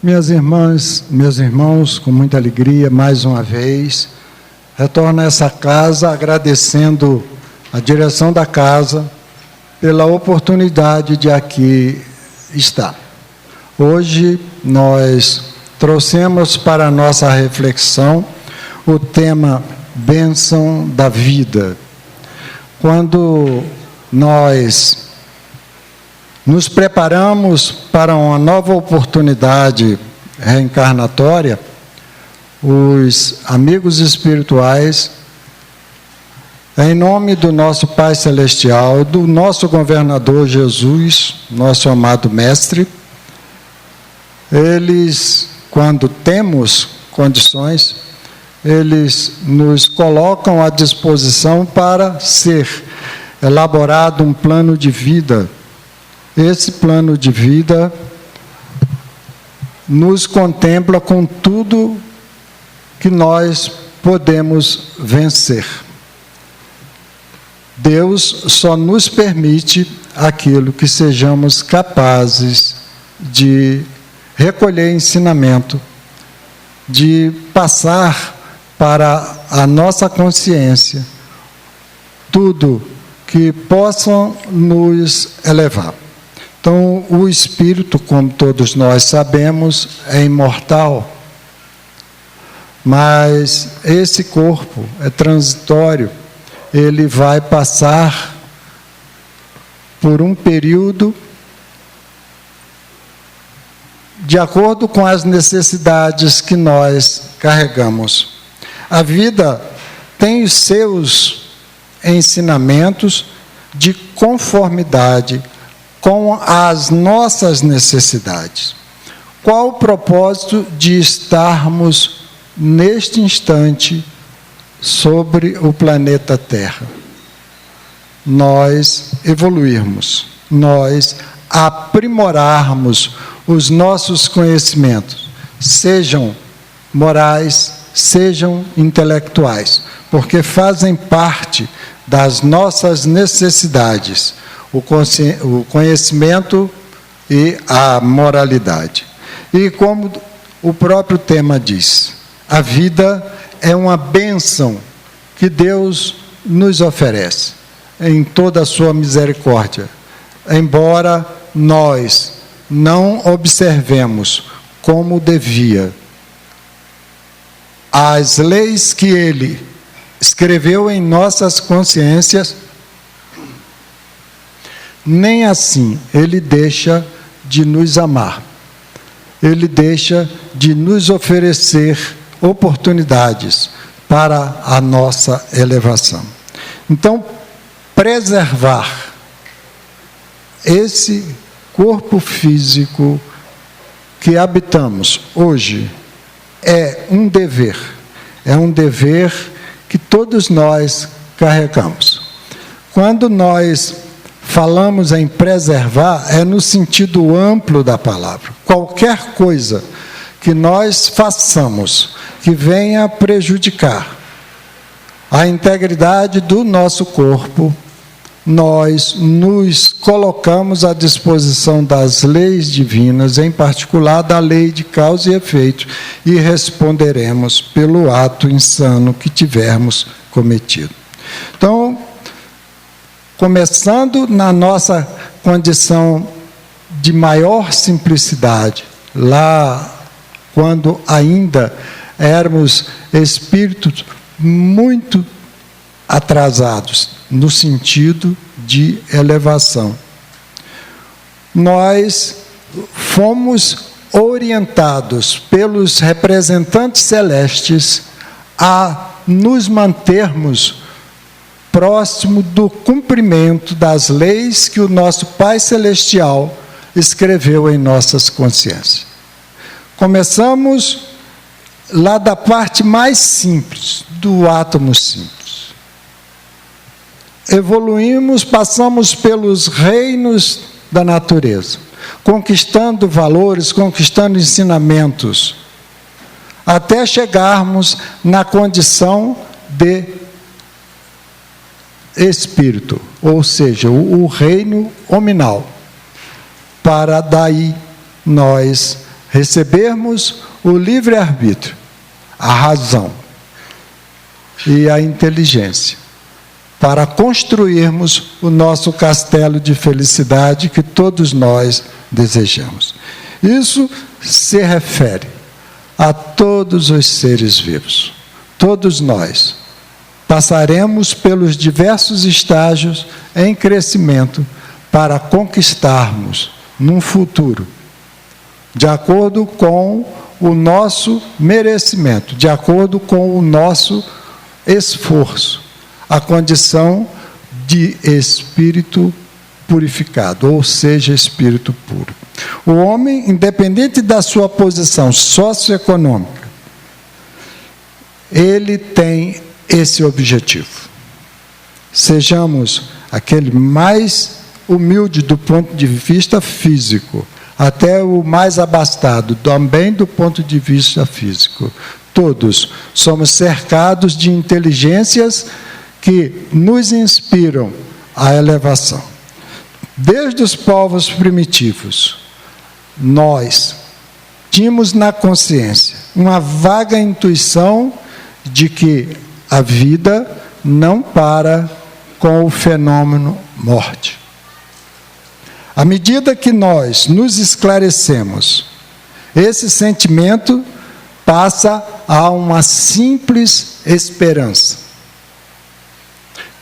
Minhas irmãs, meus irmãos, com muita alegria, mais uma vez, retorno a essa casa agradecendo a direção da casa pela oportunidade de aqui estar. Hoje nós trouxemos para a nossa reflexão o tema Bênção da Vida. Quando nós nos preparamos para uma nova oportunidade reencarnatória, os amigos espirituais, em nome do nosso Pai Celestial, do nosso governador Jesus, nosso amado Mestre, eles, quando temos condições, eles nos colocam à disposição para ser elaborado um plano de vida. Esse plano de vida nos contempla com tudo que nós podemos vencer. Deus só nos permite aquilo que sejamos capazes de recolher ensinamento, de passar para a nossa consciência tudo que possam nos elevar. Então, o espírito, como todos nós sabemos, é imortal, mas esse corpo é transitório, ele vai passar por um período de acordo com as necessidades que nós carregamos. A vida tem os seus ensinamentos de conformidade com as nossas necessidades. Qual o propósito de estarmos neste instante sobre o planeta Terra? Nós evoluirmos, nós aprimorarmos os nossos conhecimentos, sejam morais, sejam intelectuais, porque fazem parte das nossas necessidades, o conhecimento e a moralidade. E como o próprio tema diz, a vida é uma bênção que Deus nos oferece em toda a sua misericórdia, embora nós não observemos como devia as leis que Ele escreveu em nossas consciências. Nem assim Ele deixa de nos amar. Ele deixa de nos oferecer oportunidades para a nossa elevação. Então, preservar esse corpo físico que habitamos hoje é um dever que todos nós carregamos. Quando nós falamos em preservar, é no sentido amplo da palavra. Qualquer coisa que nós façamos que venha prejudicar a integridade do nosso corpo, nós nos colocamos à disposição das leis divinas, em particular da lei de causa e efeito, e responderemos pelo ato insano que tivermos cometido. Então, começando na nossa condição de maior simplicidade, lá quando ainda éramos espíritos muito atrasados, no sentido de elevação. Nós fomos orientados pelos representantes celestes a nos mantermos próximo do cumprimento das leis que o nosso Pai Celestial escreveu em nossas consciências. Começamos lá da parte mais simples, do átomo simples. Evoluímos, passamos pelos reinos da natureza, conquistando valores, conquistando ensinamentos, até chegarmos na condição de espírito, ou seja, o reino hominal, para daí nós recebermos o livre-arbítrio, a razão e a inteligência, para construirmos o nosso castelo de felicidade que todos nós desejamos. Isso se refere a todos os seres vivos. Todos nós passaremos pelos diversos estágios em crescimento para conquistarmos num futuro, de acordo com o nosso merecimento, de acordo com o nosso esforço, a condição de espírito purificado, ou seja, espírito puro. O homem, independente da sua posição socioeconômica, ele tem esse objetivo. Sejamos aquele mais humilde do ponto de vista físico, até o mais abastado, também do ponto de vista físico. Todos somos cercados de inteligências que nos inspiram à elevação. Desde os povos primitivos, nós tínhamos na consciência uma vaga intuição de que a vida não para com o fenômeno morte. À medida que nós nos esclarecemos, esse sentimento passa a uma simples esperança.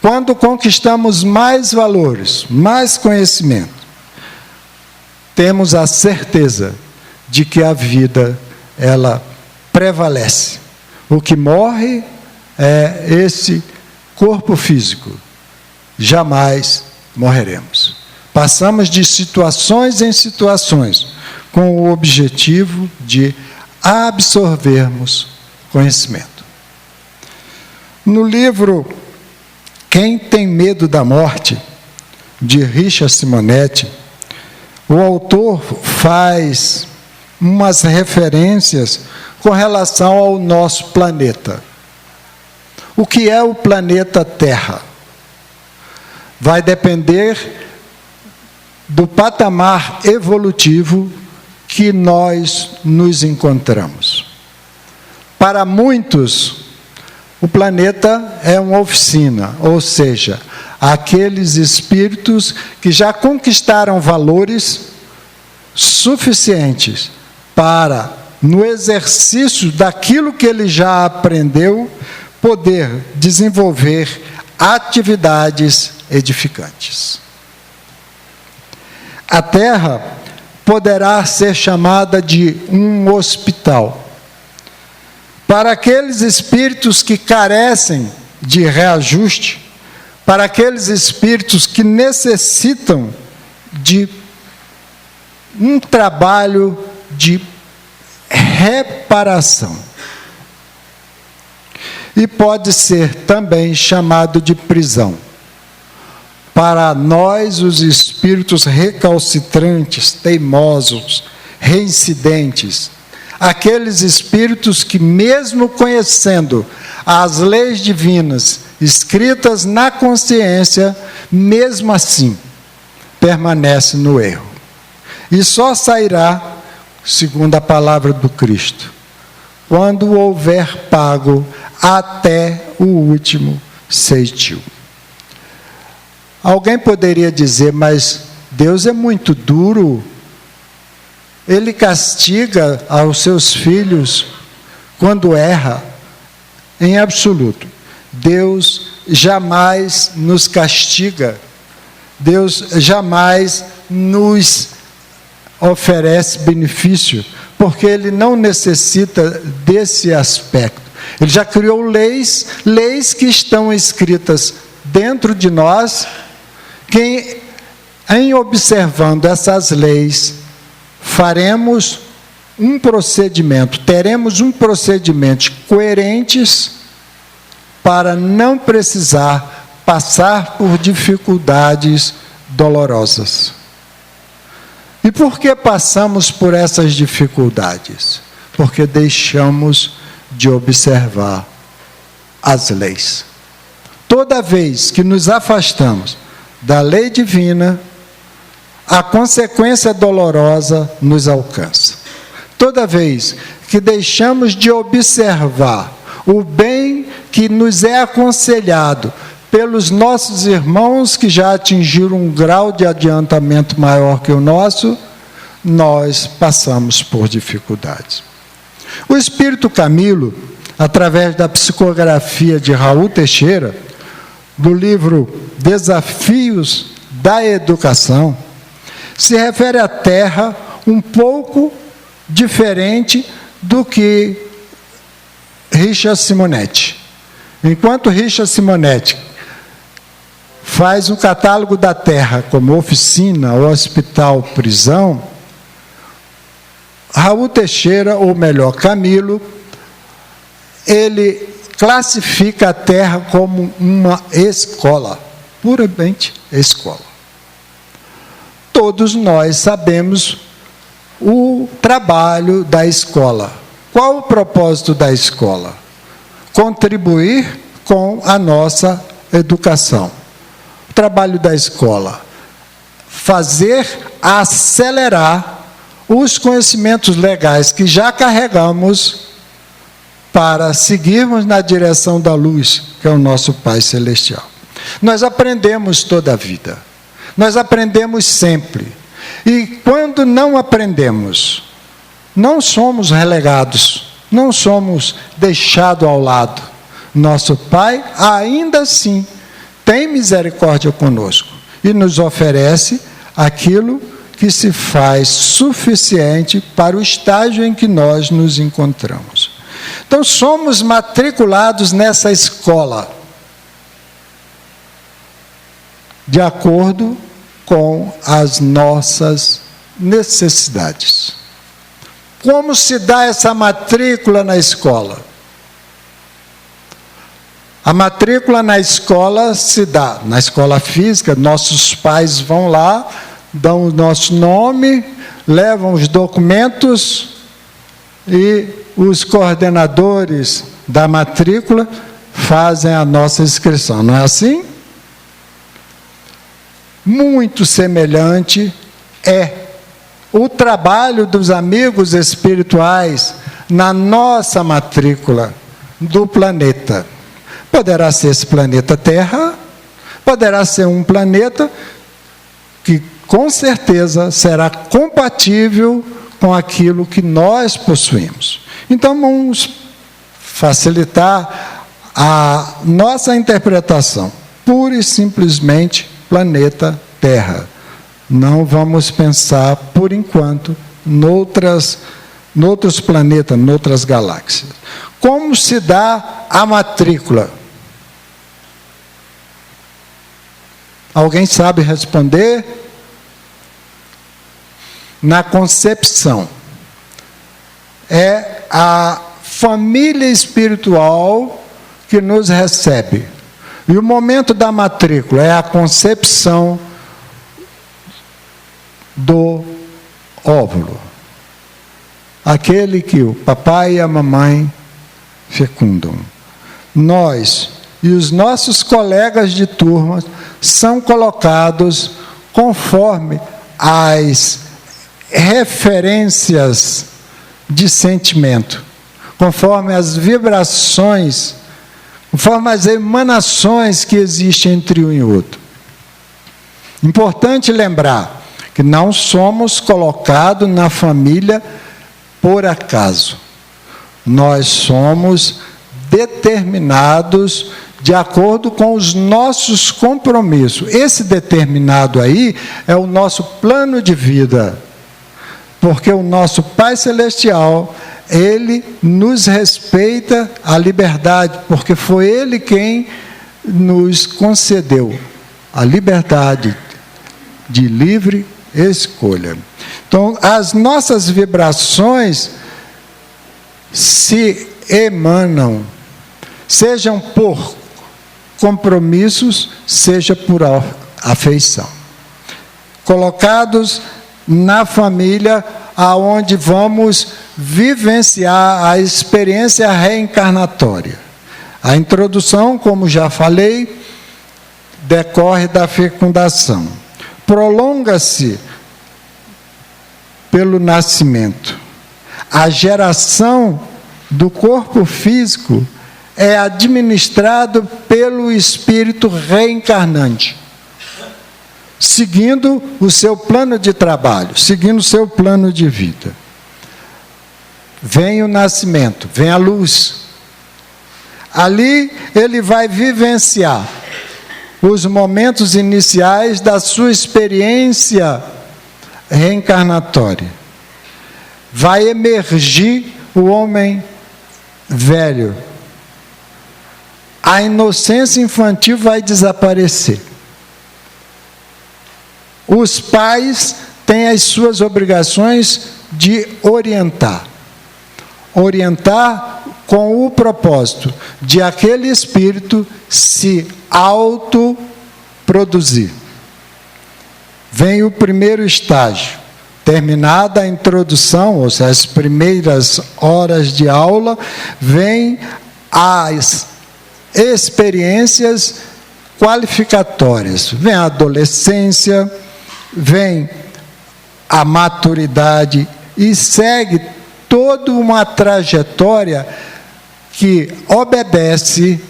Quando conquistamos mais valores, mais conhecimento, temos a certeza de que a vida, ela prevalece. O que morre é esse corpo físico. Jamais morreremos. Passamos de situações em situações, com o objetivo de absorvermos conhecimento. No livro Quem Tem Medo da Morte, de Richard Simonetti, o autor faz umas referências com relação ao nosso planeta. O que é o planeta Terra? Vai depender do patamar evolutivo que nós nos encontramos. Para muitos, o planeta é uma oficina, ou seja, aqueles espíritos que já conquistaram valores suficientes para, no exercício daquilo que ele já aprendeu, poder desenvolver atividades edificantes. A Terra poderá ser chamada de um hospital. Para aqueles espíritos que carecem de reajuste, para aqueles espíritos que necessitam de um trabalho de reparação. E pode ser também chamado de prisão. Para nós, os espíritos recalcitrantes, teimosos, reincidentes, aqueles espíritos que, mesmo conhecendo as leis divinas escritas na consciência, mesmo assim, permanece no erro. E só sairá, segundo a palavra do Cristo, quando houver pago até o último ceitil. Alguém poderia dizer, mas Deus é muito duro, Ele castiga aos seus filhos quando erra. Em absoluto, Deus jamais nos castiga, Deus jamais nos oferece benefício, porque Ele não necessita desse aspecto. Ele já criou leis que estão escritas dentro de nós, que em observando essas leis, faremos teremos um procedimento coerentes para não precisar passar por dificuldades dolorosas. E por que passamos por essas dificuldades? Porque deixamos de observar as leis. Toda vez que nos afastamos da lei divina, a consequência dolorosa nos alcança. toda vez que deixamos de observar o bem que nos é aconselhado pelos nossos irmãos que já atingiram um grau de adiantamento maior que o nosso, nós passamos por dificuldades. O Espírito Camilo, através da psicografia de Raul Teixeira, do livro Desafios da Educação, se refere à Terra um pouco diferente do que Richard Simonetti. Enquanto Richard Simonetti faz um catálogo da Terra como oficina, hospital, prisão, Raul Teixeira, ou melhor, Camilo, ele classifica a Terra como uma escola, puramente escola. Todos nós sabemos o trabalho da escola. Qual o propósito da escola? Contribuir com a nossa educação. O trabalho da escola: fazer acelerar os conhecimentos legais que já carregamos para seguirmos na direção da luz, que é o nosso Pai Celestial. Nós aprendemos toda a vida. Nós aprendemos sempre. E quando não aprendemos, não somos relegados, não somos deixados ao lado. Nosso Pai, ainda assim, tem misericórdia conosco e nos oferece aquilo que se faz suficiente para o estágio em que nós nos encontramos. Então, somos matriculados nessa escola, de acordo com as nossas necessidades. Como se dá essa matrícula na escola? A matrícula na escola se dá na escola física. Nossos pais vão lá, dão o nosso nome, levam os documentos e os coordenadores da matrícula fazem a nossa inscrição. Não é assim? Muito semelhante é o trabalho dos amigos espirituais na nossa matrícula do planeta. Poderá ser esse planeta Terra, poderá ser um planeta que com certeza será compatível com aquilo que nós possuímos. Então, vamos facilitar a nossa interpretação. Pura e simplesmente planeta Terra. Não vamos pensar, por enquanto, noutros planetas, noutras galáxias. Como se dá a matrícula? Alguém sabe responder? Na concepção. É a família espiritual que nos recebe. E o momento da matrícula é a concepção do óvulo. Aquele que o papai e a mamãe fecundam. Nós e os nossos colegas de turma são colocados conforme as referências de sentimento, conforme as vibrações, conforme as emanações que existem entre um e outro. Importante lembrar que não somos colocados na família por acaso. Nós somos determinados de acordo com os nossos compromissos. Esse determinado aí é o nosso plano de vida. Porque o nosso Pai Celestial, Ele nos respeita a liberdade, porque foi Ele quem nos concedeu a liberdade de livre escolha. Então, as nossas vibrações se emanam, sejam por compromissos, seja por afeição. Colocados na família, aonde vamos vivenciar a experiência reencarnatória. A introdução, como já falei, decorre da fecundação. Prolonga-se pelo nascimento. a geração do corpo físico é administrado pelo espírito reencarnante, seguindo o seu plano de trabalho, seguindo o seu plano de vida. Vem o nascimento, vem a luz. Ali ele vai vivenciar os momentos iniciais da sua experiência reencarnatória. Vai emergir o homem velho. A inocência infantil vai desaparecer. Os pais têm as suas obrigações de orientar. Orientar com o propósito de aquele espírito se autoproduzir. Vem o primeiro estágio. Terminada a introdução, ou seja, as primeiras horas de aula, vem as experiências qualificatórias. Vem a adolescência, vem a maturidade e segue toda uma trajetória que obedece,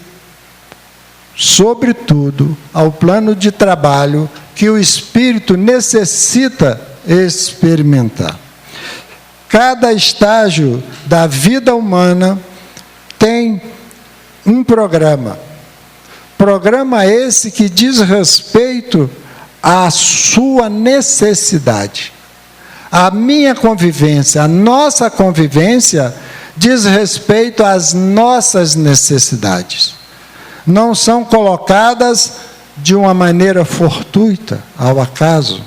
sobretudo, ao plano de trabalho que o espírito necessita experimentar. Cada estágio da vida humana tem um programa. Programa esse que diz respeito à sua necessidade. A minha convivência, a nossa convivência, diz respeito às nossas necessidades. Não são colocadas de uma maneira fortuita, ao acaso.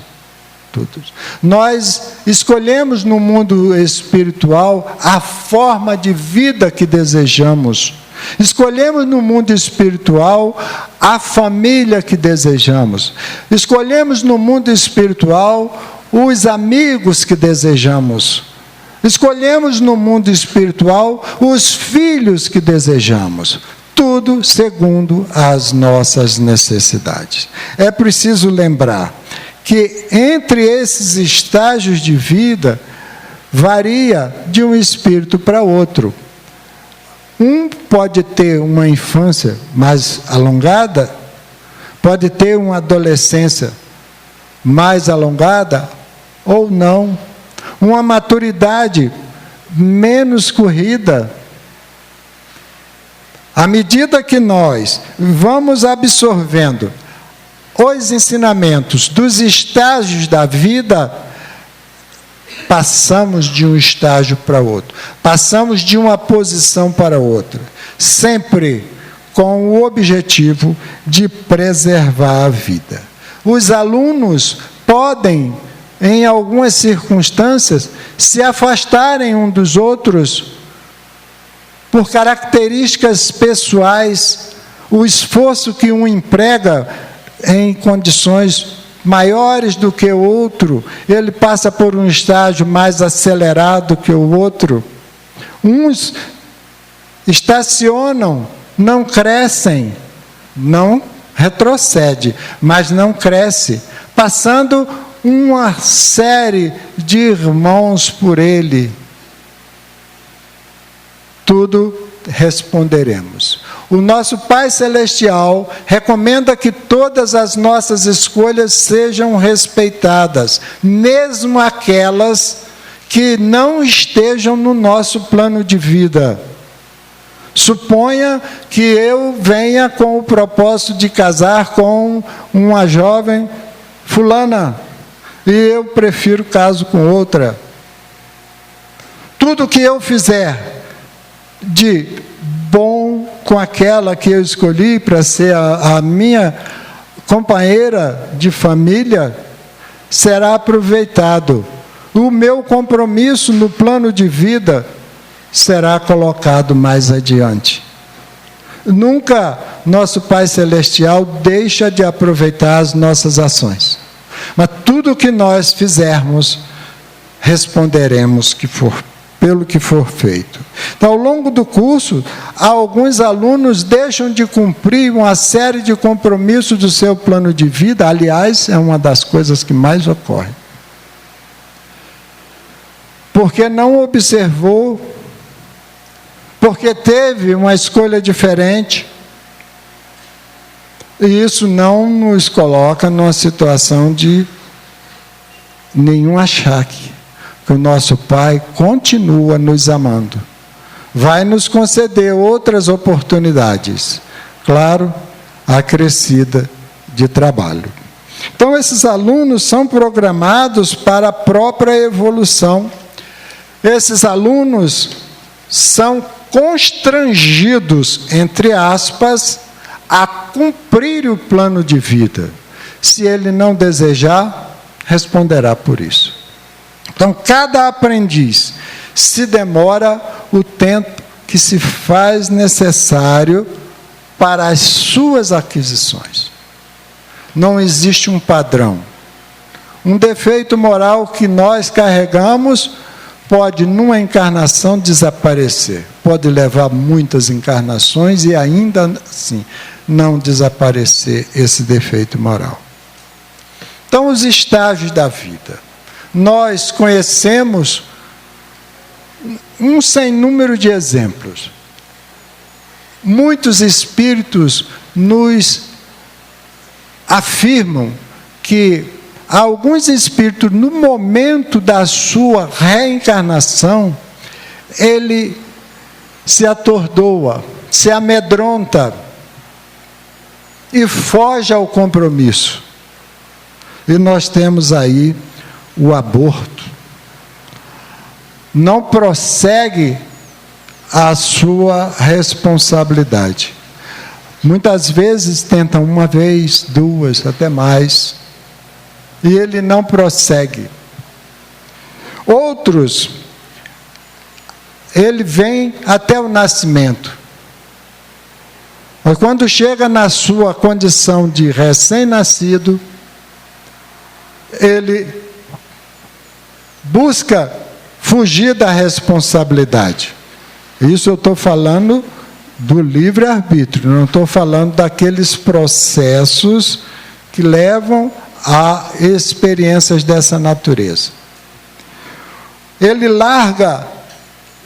Nós escolhemos no mundo espiritual a forma de vida que desejamos. Escolhemos no mundo espiritual a família que desejamos. Escolhemos no mundo espiritual os amigos que desejamos. Escolhemos no mundo espiritual os filhos que desejamos. Tudo segundo as nossas necessidades. É preciso lembrar que entre esses estágios de vida varia de um espírito para outro. Um pode ter uma infância mais alongada, pode ter uma adolescência mais alongada ou não, uma maturidade menos corrida. À medida que nós vamos absorvendo os ensinamentos dos estágios da vida, passamos de um estágio para outro, passamos de uma posição para outra, sempre com o objetivo de preservar a vida. Os alunos podem, em algumas circunstâncias, se afastarem um dos outros por características pessoais, o esforço que um emprega em condições maiores do que o outro, ele passa por um estágio mais acelerado que o outro. Uns estacionam, não crescem, não retrocede, mas não cresce, passando uma série de irmãos por ele. Tudo responderemos. O nosso Pai Celestial recomenda que todas as nossas escolhas sejam respeitadas, mesmo aquelas que não estejam no nosso plano de vida. Suponha que eu venha com o propósito de casar com uma jovem fulana, e eu prefiro caso com outra. Tudo que eu fizer de bom com aquela que eu escolhi para ser a minha companheira de família, será aproveitado. O meu compromisso no plano de vida será colocado mais adiante. Nunca nosso Pai Celestial deixa de aproveitar as nossas ações. Mas tudo que nós fizermos, responderemos pelo que for feito. Então, ao longo do curso, alguns alunos deixam de cumprir uma série de compromissos do seu plano de vida. Aliás, é uma das coisas que mais ocorre. porque não observou, porque teve uma escolha diferente. E isso não nos coloca numa situação de nenhum achaque, que o nosso Pai continua nos amando. Vai nos conceder outras oportunidades, claro, acrescida de trabalho. Então, esses alunos são programados para a própria evolução. Esses alunos são constrangidos, entre aspas, a cumprir o plano de vida. Se ele não desejar, responderá por isso. Então, cada aprendiz se demora o tempo que se faz necessário para as suas aquisições. Não existe um padrão. Um defeito moral que nós carregamos pode, numa encarnação, desaparecer. Pode levar muitas encarnações e ainda assim não desaparecer esse defeito moral. Então, os estágios da vida. Nós conhecemos um sem número de exemplos. Muitos espíritos nos afirmam que alguns espíritos, no momento da sua reencarnação, ele se atordoa, se amedronta e foge ao compromisso. E nós temos aí o aborto. Não prossegue a sua responsabilidade. Muitas vezes tentam uma vez, duas, até mais, e ele não prossegue. Outros, ele vem até o nascimento. Mas quando chega na sua condição de recém-nascido, ele busca fugir da responsabilidade. Isso eu estou falando do livre-arbítrio, não estou falando daqueles processos que levam a experiências dessa natureza. Ele larga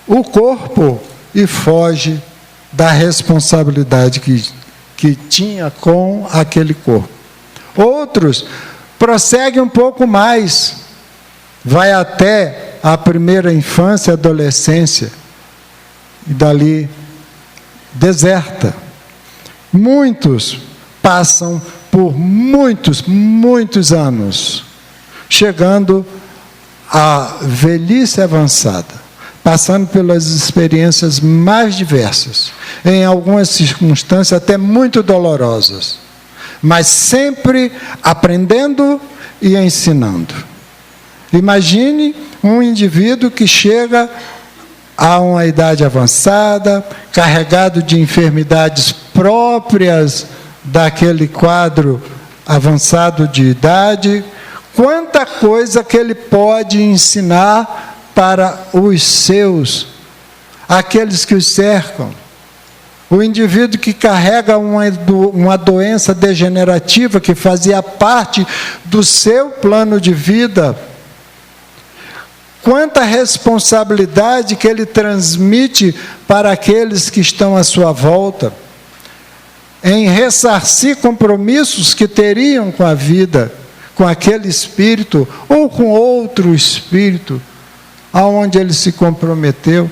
o corpo e foge da responsabilidade que tinha com aquele corpo. Outros prosseguem um pouco mais, vai até a primeira infância e adolescência, e dali deserta. Muitos passam por muitos anos, chegando à velhice avançada, passando pelas experiências mais diversas, em algumas circunstâncias até muito dolorosas, mas sempre aprendendo e ensinando. Imagine um indivíduo que chega a uma idade avançada, carregado de enfermidades próprias daquele quadro avançado de idade, quanta coisa que ele pode ensinar para os seus, aqueles que os cercam. O indivíduo que carrega uma doença degenerativa que fazia parte do seu plano de vida, quanta responsabilidade que ele transmite para aqueles que estão à sua volta, em ressarcir compromissos que teriam com a vida, com aquele espírito, ou com outro espírito, aonde ele se comprometeu.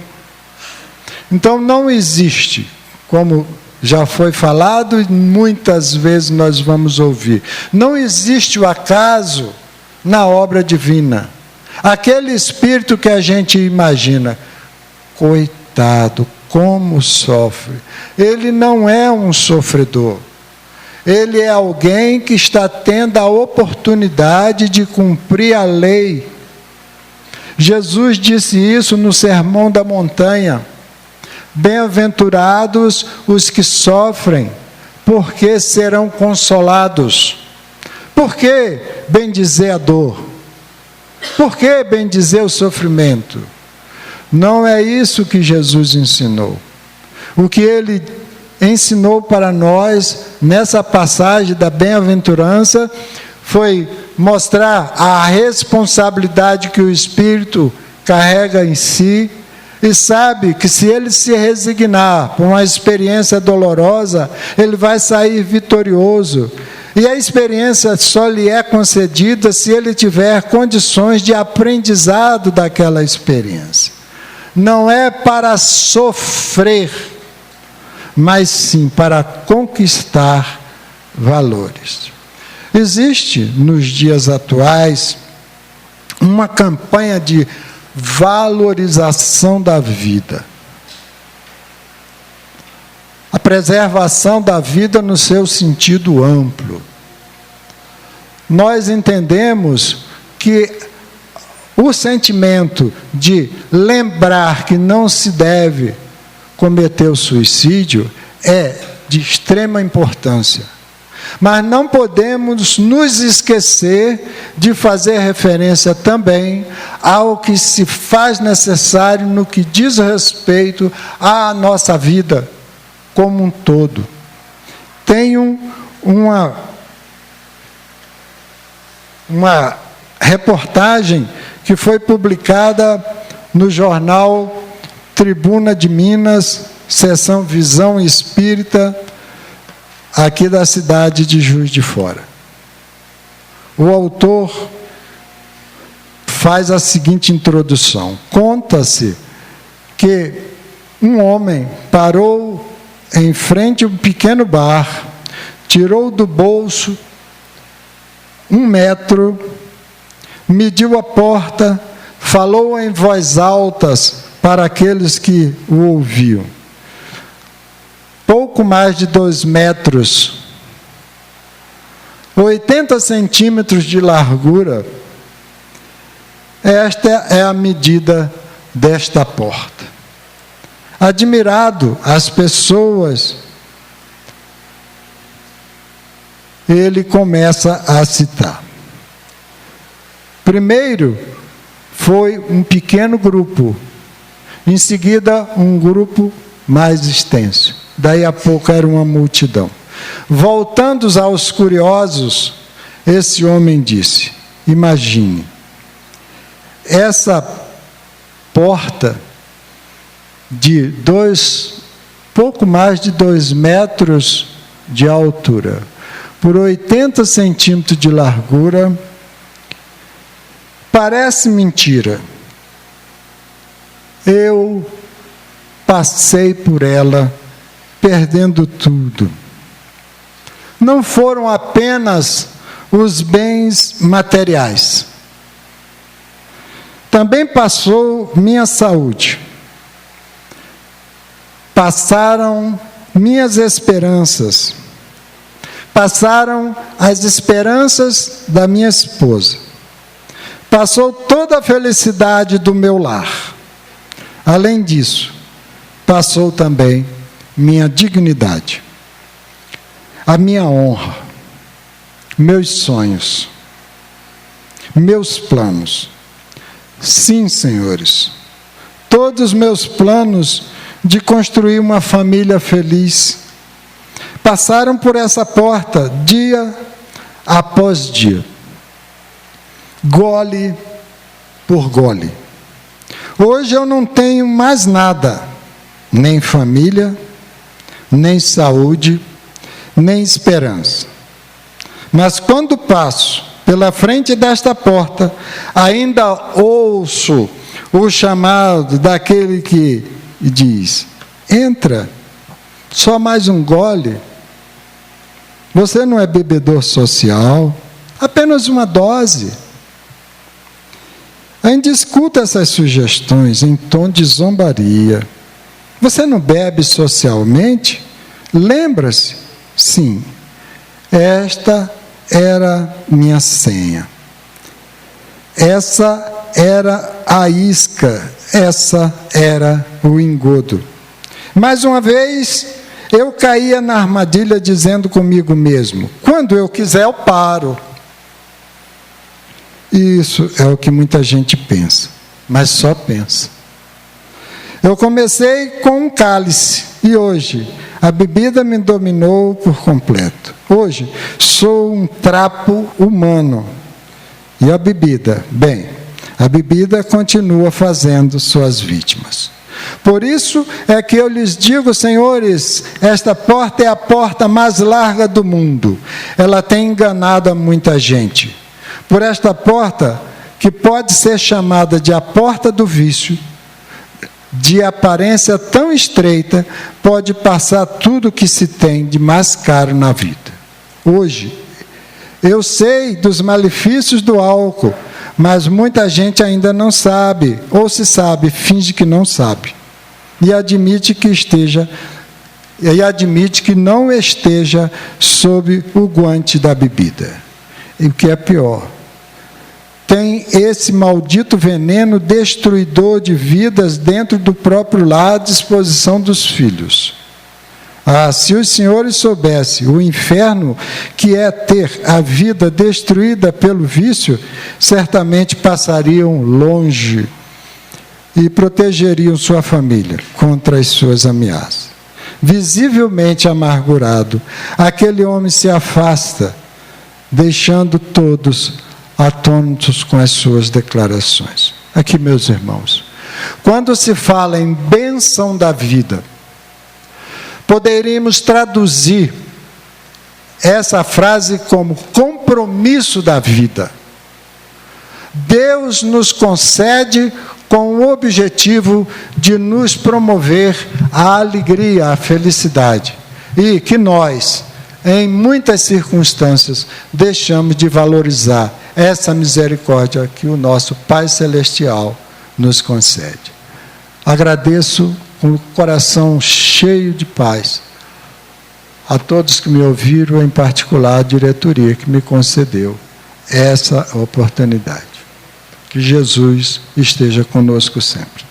Então não existe, como já foi falado e muitas vezes nós vamos ouvir, não existe o acaso na obra divina. Aquele espírito que a gente imagina, coitado, como sofre. Ele não é um sofredor. Ele é alguém que está tendo a oportunidade de cumprir a lei. Jesus disse isso no Sermão da Montanha. Bem-aventurados os que sofrem, porque serão consolados. Por que bendizer a dor? Por que bendizer o sofrimento? Não é isso que Jesus ensinou. O que ele ensinou para nós, nessa passagem da bem-aventurança, foi mostrar a responsabilidade que o Espírito carrega em si e sabe que se ele se resignar por uma experiência dolorosa, ele vai sair vitorioso. E a experiência só lhe é concedida se ele tiver condições de aprendizado daquela experiência. Não é para sofrer, mas sim para conquistar valores. Existe, nos dias atuais, uma campanha de valorização da vida. A preservação da vida no seu sentido amplo. Nós entendemos que o sentimento de lembrar que não se deve cometer o suicídio é de extrema importância. Mas não podemos nos esquecer de fazer referência também ao que se faz necessário no que diz respeito à nossa vida como um todo. Tenho uma reportagem que foi publicada no jornal Tribuna de Minas, seção Visão Espírita, aqui da cidade de Juiz de Fora. O autor faz a seguinte introdução. Conta-se que um homem parou em frente a um pequeno bar, tirou do bolso 1 metro, mediu a porta, falou em voz alta para aqueles que o ouviam. Pouco mais de 2 metros, 80 centímetros de largura, esta é a medida desta porta. Admirado, as pessoas, ele começa a citar. Primeiro, foi um pequeno grupo, em seguida, um grupo mais extenso. Daí a pouco era uma multidão. Voltando aos curiosos, esse homem disse: imagine, essa porta de pouco mais de 2 metros de altura, por 80 centímetros de largura, parece mentira. Eu passei por ela perdendo tudo. Não foram apenas os bens materiais. Também passou minha saúde. Passaram minhas esperanças. Passaram as esperanças da minha esposa. Passou toda a felicidade do meu lar. Além disso, passou também minha dignidade, a minha honra, meus sonhos, meus planos. Sim, senhores, todos os meus planos de construir uma família feliz passaram por essa porta dia após dia, gole por gole. Hoje eu não tenho mais nada, nem família, nem saúde, nem esperança. Mas quando passo pela frente desta porta, ainda ouço o chamado daquele que diz: entra, só mais um gole. Você não é bebedor social, apenas uma dose. Ainda escuta essas sugestões em tom de zombaria. Você não bebe socialmente? Lembra-se? Sim, esta era minha senha. Essa era a isca, essa era o engodo. Mais uma vez, eu caía na armadilha dizendo comigo mesmo: quando eu quiser eu paro. Isso é o que muita gente pensa, mas só pensa. Eu comecei com um cálice e hoje a bebida me dominou por completo. Hoje sou um trapo humano. E a bebida? Bem, A bebida continua fazendo suas vítimas. Por isso é que eu lhes digo, senhores, esta porta é a porta mais larga do mundo. Ela tem enganado a muita gente. Por esta porta, que pode ser chamada de a porta do vício, de aparência tão estreita, pode passar tudo que se tem de mais caro na vida. Hoje, eu sei dos malefícios do álcool, mas muita gente ainda não sabe, ou se sabe, finge que não sabe. E admite que não esteja sob o guante da bebida. E o que é pior, tem esse maldito veneno destruidor de vidas dentro do próprio lar à disposição dos filhos. Ah, se os senhores soubessem o inferno que é ter a vida destruída pelo vício, certamente passariam longe e protegeriam sua família contra as suas ameaças. Visivelmente amargurado, aquele homem se afasta, deixando todos atônitos com as suas declarações. Aqui, meus irmãos, quando se fala em bênção da vida, poderíamos traduzir essa frase como compromisso da vida. Deus nos concede com o objetivo de nos promover a alegria, a felicidade, e que nós, em muitas circunstâncias, deixamos de valorizar essa misericórdia que o nosso Pai Celestial nos concede. Agradeço com o coração cheio de paz a todos que me ouviram, em particular a diretoria que me concedeu essa oportunidade. Que Jesus esteja conosco sempre.